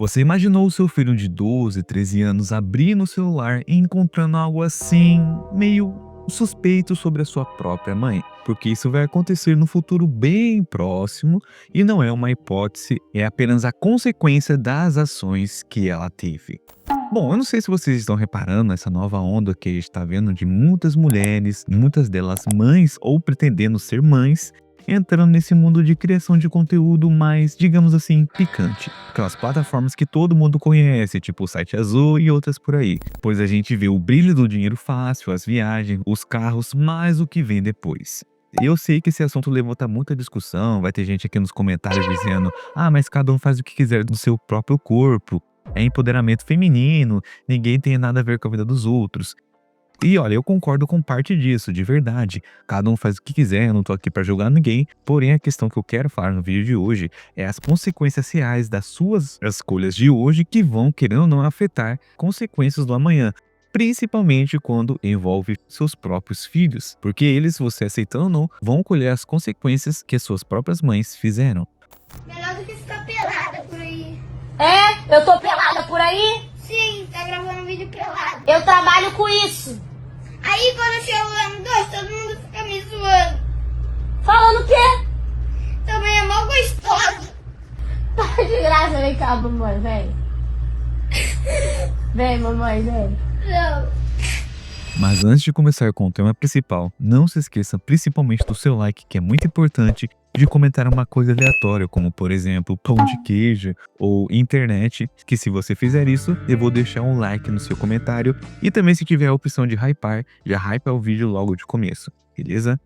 Você imaginou o seu filho de 12, 13 anos abrindo o celular e encontrando algo assim, meio suspeito sobre a sua própria mãe? Porque isso vai acontecer no futuro bem próximo e não é uma hipótese, é apenas a consequência das ações que ela teve. Bom, eu não sei se vocês estão reparando nessa nova onda que a gente está vendo de muitas mulheres, muitas delas mães ou pretendendo ser mães, entrando nesse mundo de criação de conteúdo mais, digamos assim, picante. Aquelas plataformas que todo mundo conhece, tipo o Site Azul e outras por aí. Pois a gente vê o brilho do dinheiro fácil, as viagens, os carros, mais o que vem depois. Eu sei que esse assunto levanta muita discussão, vai ter gente aqui nos comentários dizendo: ah, mas cada um faz o que quiser do seu próprio corpo, é empoderamento feminino, ninguém tem nada a ver com a vida dos outros. E olha, eu concordo com parte disso, de verdade. Cada um faz o que quiser, eu não tô aqui pra julgar ninguém. Porém, a questão que eu quero falar no vídeo de hoje é as consequências reais das suas escolhas de hoje que vão, querendo ou não, afetar consequências do amanhã. Principalmente quando envolve seus próprios filhos. Porque eles, você aceitando ou não, vão colher as consequências que as suas próprias mães fizeram. Melhor do que ficar pelada por aí. É? Eu tô pelada por aí? Sim, tá gravando um vídeo pelado. Eu trabalho com isso. Aí quando eu chego lá no doce, todo mundo fica me zoando. Falando o quê? Também é mó gostoso. Para de graça, vem cá, mamãe, vem. Vem, mamãe, vem. Não. Mas antes de começar com o tema principal, não se esqueça principalmente do seu like, que é muito importante, de comentar uma coisa aleatória, como por exemplo, pão de queijo ou internet, que se você fizer isso, eu vou deixar um like no seu comentário e também se tiver a opção de hypar, já hypa o vídeo logo de começo, beleza?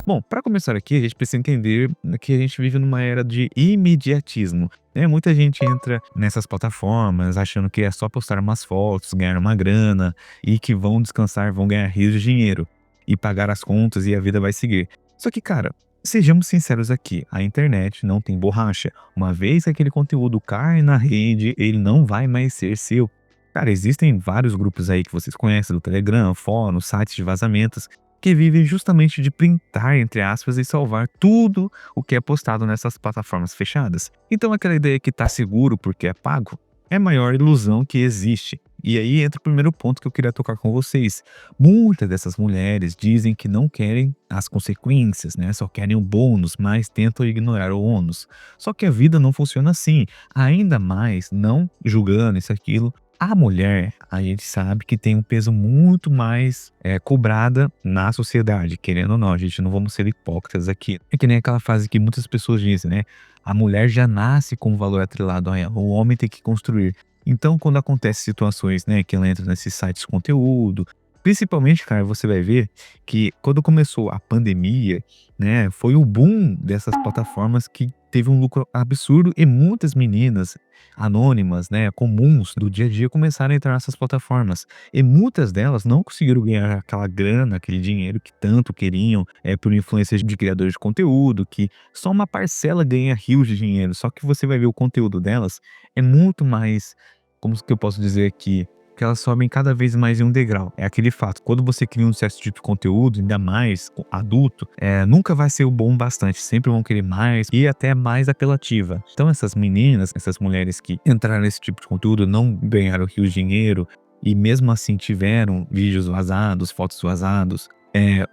Bom, para começar aqui, a gente precisa entender que a gente vive numa era de imediatismo, né? Muita gente entra nessas plataformas achando que é só postar umas fotos, ganhar uma grana e que vão descansar, vão ganhar rios de dinheiro e pagar as contas e a vida vai seguir. Só que, cara, sejamos sinceros aqui, a internet não tem borracha. Uma vez que aquele conteúdo cai na rede, ele não vai mais ser seu. Cara, existem vários grupos aí que vocês conhecem, do Telegram, fóruns, sites de vazamentos, que vivem justamente de printar, entre aspas, e salvar tudo o que é postado nessas plataformas fechadas. Então aquela ideia que tá seguro porque é pago é a maior ilusão que existe. E aí entra o primeiro ponto que eu queria tocar com vocês. Muitas dessas mulheres dizem que não querem as consequências, né? Só querem o bônus, mas tentam ignorar o ônus. Só que a vida não funciona assim. Ainda mais, não julgando isso, aquilo, a mulher, a gente sabe que tem um peso muito mais cobrada na sociedade, querendo ou não, a gente não vamos ser hipócritas aqui. É que nem aquela frase que muitas pessoas dizem, né? A mulher já nasce com o valor atrelado a ela, o homem tem que construir. Então, quando acontecem situações, né, que ela entra nesses sites de conteúdo, principalmente, cara, você vai ver que quando começou a pandemia, né, foi o boom dessas plataformas que teve um lucro absurdo e muitas meninas anônimas, né, comuns do dia a dia começaram a entrar nessas plataformas. E muitas delas não conseguiram ganhar aquela grana, aquele dinheiro que tanto queriam, por influência de criadores de conteúdo, que só uma parcela ganha rios de dinheiro. Só que você vai ver o conteúdo delas é muito mais, como que eu posso dizer aqui, que elas sobem cada vez mais em um degrau. É aquele fato, quando você cria um certo tipo de conteúdo, ainda mais adulto, nunca vai ser o bom bastante, sempre vão querer mais e até mais apelativa. Então essas meninas, essas mulheres que entraram nesse tipo de conteúdo, não ganharam rios de dinheiro e mesmo assim tiveram vídeos vazados, fotos vazados,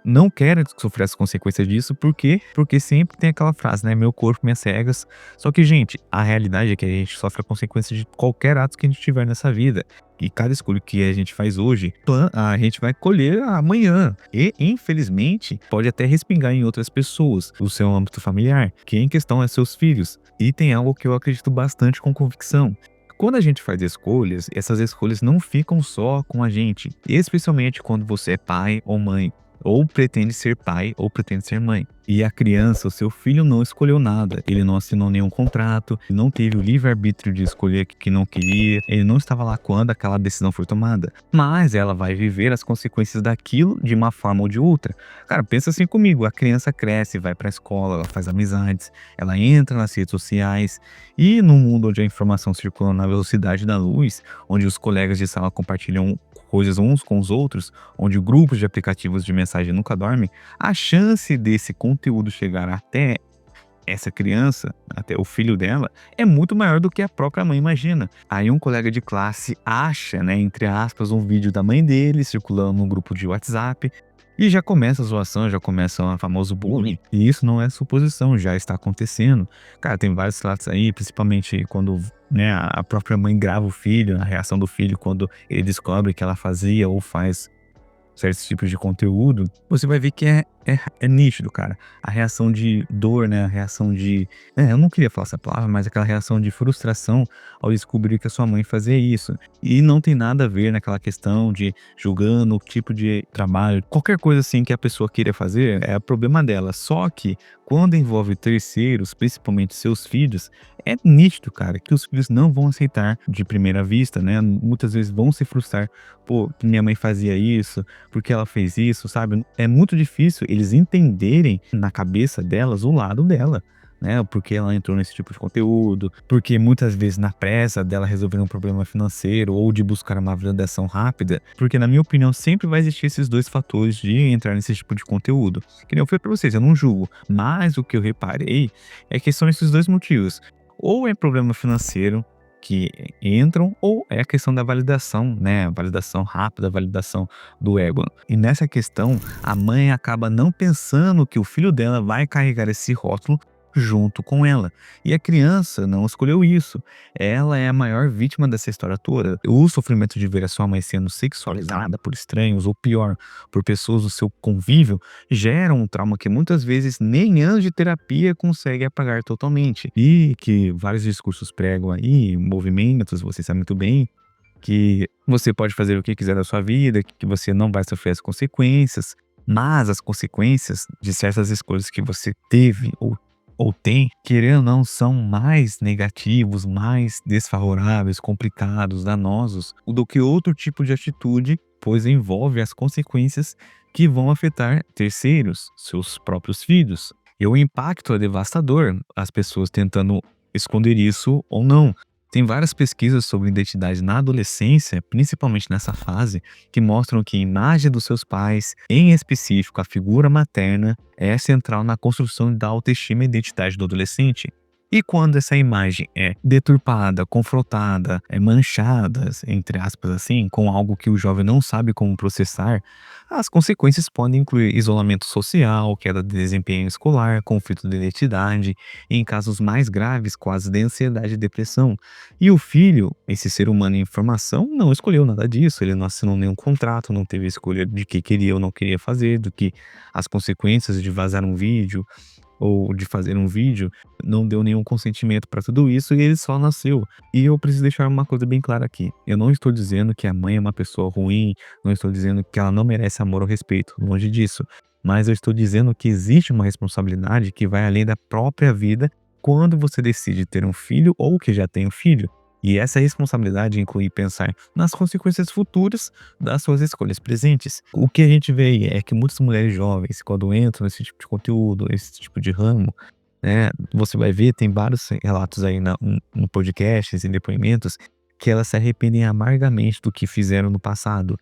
não querem sofrer as consequências disso, por quê? Porque sempre tem aquela frase, né? Meu corpo, minhas regras. Só que, gente, a realidade é que a gente sofre a consequência de qualquer ato que a gente tiver nessa vida. E cada escolha que a gente faz hoje, a gente vai colher amanhã. E, infelizmente, pode até respingar em outras pessoas, o seu âmbito familiar, que em questão é seus filhos. E tem algo que eu acredito bastante com convicção. Quando a gente faz escolhas, essas escolhas não ficam só com a gente, especialmente quando você é pai ou mãe, ou pretende ser pai ou pretende ser mãe. E a criança, o seu filho, não escolheu nada. Ele não assinou nenhum contrato, não teve o livre-arbítrio de escolher o que não queria, ele não estava lá quando aquela decisão foi tomada. Mas ela vai viver as consequências daquilo de uma forma ou de outra. Cara, pensa assim comigo, a criança cresce, vai pra escola, ela faz amizades, ela entra nas redes sociais e num mundo onde a informação circula na velocidade da luz, onde os colegas de sala compartilham coisas uns com os outros, onde grupos de aplicativos de mensagem nunca dormem, a chance desse conteúdo chegar até essa criança, até o filho dela, é muito maior do que a própria mãe imagina. Aí um colega de classe acha, né, entre aspas, um vídeo da mãe dele circulando num grupo de WhatsApp e já começa a zoação, já começa o famoso bullying. E isso não é suposição, já está acontecendo. Cara, tem vários relatos aí, principalmente quando, né, a própria mãe grava o filho, a reação do filho quando ele descobre que ela fazia ou faz certos tipos de conteúdo, você vai ver que é nítido, cara. A reação de dor, né? A reação de. Eu não queria falar essa palavra, mas aquela reação de frustração ao descobrir que a sua mãe fazia isso. E não tem nada a ver naquela questão de julgando o tipo de trabalho. Qualquer coisa assim que a pessoa queira fazer é problema dela. Só que quando envolve terceiros, principalmente seus filhos, é nítido, cara, que os filhos não vão aceitar de primeira vista, né? Muitas vezes vão se frustrar. Pô, minha mãe fazia isso, porque ela fez isso, sabe? É muito difícil eles entenderem na cabeça delas o lado dela, né? Porque ela entrou nesse tipo de conteúdo, porque muitas vezes na pressa dela resolver um problema financeiro ou de buscar uma validação rápida, porque na minha opinião sempre vai existir esses dois fatores de entrar nesse tipo de conteúdo. Que nem eu falei pra vocês, eu não julgo, mas o que eu reparei é que são esses dois motivos. Ou é problema financeiro, que entram, ou é a questão da validação, né? A validação rápida, a validação do ego. E nessa questão, a mãe acaba não pensando que o filho dela vai carregar esse rótulo junto com ela. E a criança não escolheu isso. Ela é a maior vítima dessa história toda. O sofrimento de ver a sua mãe sendo sexualizada por estranhos, ou pior, por pessoas do seu convívio, gera um trauma que muitas vezes nem anos de terapia consegue apagar totalmente. E que vários discursos pregam aí, movimentos, você sabe muito bem, que você pode fazer o que quiser da sua vida, que você não vai sofrer as consequências, mas as consequências de certas escolhas que você teve ou tem, querendo ou não, são mais negativos, mais desfavoráveis, complicados, danosos do que outro tipo de atitude, pois envolve as consequências que vão afetar terceiros, seus próprios filhos. E o impacto é devastador, as pessoas tentando esconder isso ou não. Tem várias pesquisas sobre identidade na adolescência, principalmente nessa fase, que mostram que a imagem dos seus pais, em específico a figura materna, é central na construção da autoestima e identidade do adolescente. E quando essa imagem é deturpada, confrontada, manchada, entre aspas assim, com algo que o jovem não sabe como processar, as consequências podem incluir isolamento social, queda de desempenho escolar, conflito de identidade, e em casos mais graves, quase de ansiedade e depressão. E o filho, esse ser humano em formação, não escolheu nada disso, ele não assinou nenhum contrato, não teve escolha de que queria ou não queria fazer, do que as consequências de vazar um vídeo ou de fazer um vídeo, não deu nenhum consentimento para tudo isso e ele só nasceu. E eu preciso deixar uma coisa bem clara aqui. Eu não estou dizendo que a mãe é uma pessoa ruim, não estou dizendo que ela não merece amor ou respeito, longe disso. Mas eu estou dizendo que existe uma responsabilidade que vai além da própria vida quando você decide ter um filho ou que já tem um filho. E essa responsabilidade inclui pensar nas consequências futuras das suas escolhas presentes. O que a gente vê aí é que muitas mulheres jovens, quando entram nesse tipo de conteúdo, esse tipo de ramo, né, você vai ver, tem vários relatos aí no podcasts e depoimentos, que elas se arrependem amargamente do que fizeram no passado.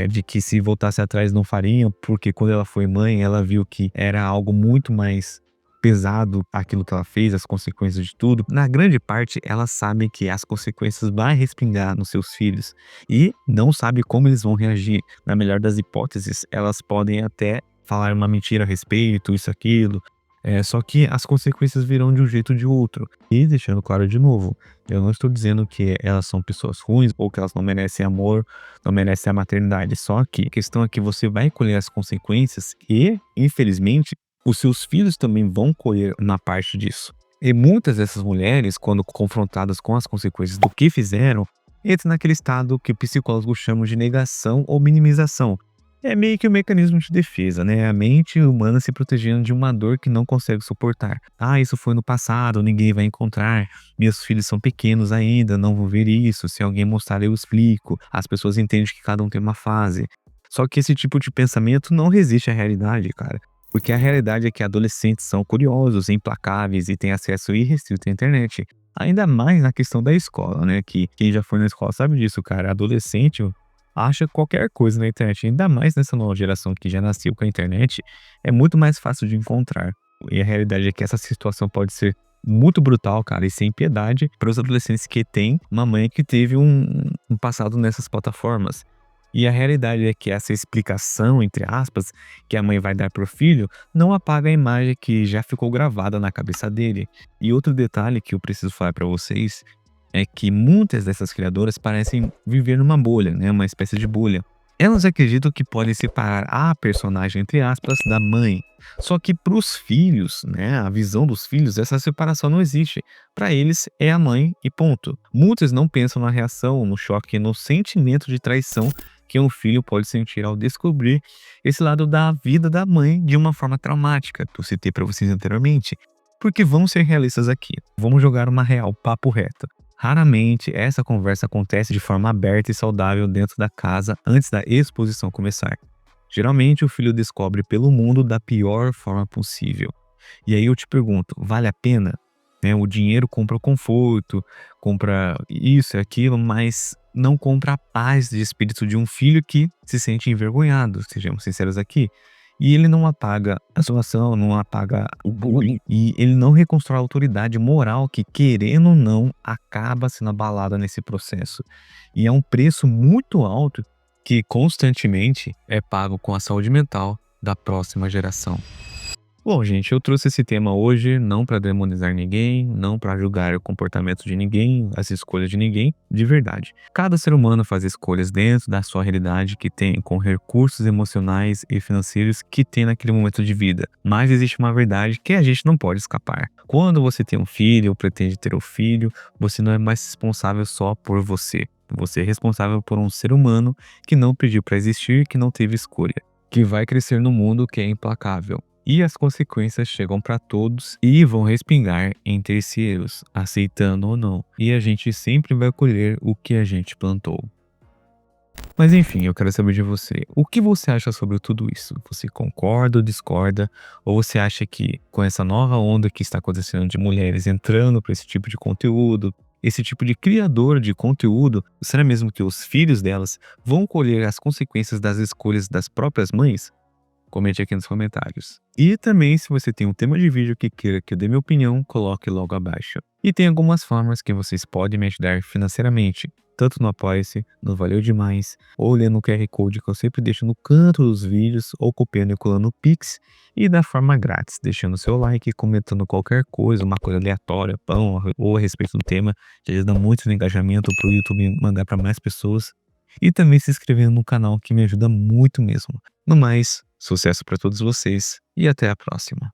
De que se voltasse atrás não fariam, porque quando ela foi mãe, ela viu que era algo muito mais pesado aquilo que ela fez, as consequências de tudo. Na grande parte, elas sabem que as consequências vão respingar nos seus filhos e não sabe como eles vão reagir. Na melhor das hipóteses, elas podem até falar uma mentira a respeito, isso, aquilo. Só que as consequências virão de um jeito ou de outro. E deixando claro de novo, eu não estou dizendo que elas são pessoas ruins ou que elas não merecem amor, não merecem a maternidade. Só que a questão é que você vai colher as consequências e, infelizmente, os seus filhos também vão colher na parte disso. E muitas dessas mulheres, quando confrontadas com as consequências do que fizeram, entram naquele estado que psicólogos chamam de negação ou minimização. É meio que um mecanismo de defesa, né? A mente humana se protegendo de uma dor que não consegue suportar. Isso foi no passado, ninguém vai encontrar. Meus filhos são pequenos ainda, não vou ver isso. Se alguém mostrar, eu explico. As pessoas entendem que cada um tem uma fase. Só que esse tipo de pensamento não resiste à realidade, cara. Porque a realidade é que adolescentes são curiosos, implacáveis e têm acesso irrestrito à internet. Ainda mais na questão da escola, né? Que quem já foi na escola sabe disso, cara. Adolescente acha qualquer coisa na internet. Ainda mais nessa nova geração que já nasceu com a internet, é muito mais fácil de encontrar. E a realidade é que essa situação pode ser muito brutal, cara, e sem piedade para os adolescentes que têm uma mãe que teve um passado nessas plataformas. E a realidade é que essa explicação, entre aspas, que a mãe vai dar pro filho, não apaga a imagem que já ficou gravada na cabeça dele. E outro detalhe que eu preciso falar para vocês é que muitas dessas criadoras parecem viver numa bolha, né? Uma espécie de bolha. Elas acreditam que podem separar a personagem, entre aspas, da mãe. Só que para os filhos, né, a visão dos filhos, essa separação não existe. Para eles é a mãe e ponto. Muitos não pensam na reação, no choque, no sentimento de traição que um filho pode sentir ao descobrir esse lado da vida da mãe de uma forma traumática, que eu citei para vocês anteriormente. Porque vamos ser realistas aqui, vamos jogar uma real, papo reto. Raramente essa conversa acontece de forma aberta e saudável dentro da casa antes da exposição começar. Geralmente o filho descobre pelo mundo da pior forma possível. E aí eu te pergunto, vale a pena? Né, o dinheiro compra o conforto, compra isso e aquilo, mas não compra a paz de espírito de um filho que se sente envergonhado, sejamos sinceros aqui. E ele não apaga a situação, não apaga o bullying. E ele não reconstrói a autoridade moral que, querendo ou não, acaba sendo abalada nesse processo. E é um preço muito alto que constantemente é pago com a saúde mental da próxima geração. Bom, gente, eu trouxe esse tema hoje não para demonizar ninguém, não para julgar o comportamento de ninguém, as escolhas de ninguém, de verdade. Cada ser humano faz escolhas dentro da sua realidade que tem, com recursos emocionais e financeiros que tem naquele momento de vida. Mas existe uma verdade que a gente não pode escapar. Quando você tem um filho ou pretende ter um filho, você não é mais responsável só por você. Você é responsável por um ser humano que não pediu para existir, que não teve escolha, que vai crescer no mundo que é implacável. E as consequências chegam para todos e vão respingar em terceiros, aceitando ou não. E a gente sempre vai colher o que a gente plantou. Mas enfim, eu quero saber de você. O que você acha sobre tudo isso? Você concorda ou discorda? Ou você acha que com essa nova onda que está acontecendo de mulheres entrando para esse tipo de conteúdo, esse tipo de criador de conteúdo, será mesmo que os filhos delas vão colher as consequências das escolhas das próprias mães? Comente aqui nos comentários. E também, se você tem um tema de vídeo que queira que eu dê minha opinião, coloque logo abaixo. E tem algumas formas que vocês podem me ajudar financeiramente, tanto no Apoia-se, no Valeu Demais, ou lendo o QR Code que eu sempre deixo no canto dos vídeos, ou copiando e colando o Pix, e da forma grátis, deixando seu like, comentando qualquer coisa, uma coisa aleatória, pão, ou a respeito do tema, já ajuda muito no engajamento para o YouTube mandar para mais pessoas. E também se inscrevendo no canal, que me ajuda muito mesmo. No mais, sucesso para todos vocês e até a próxima.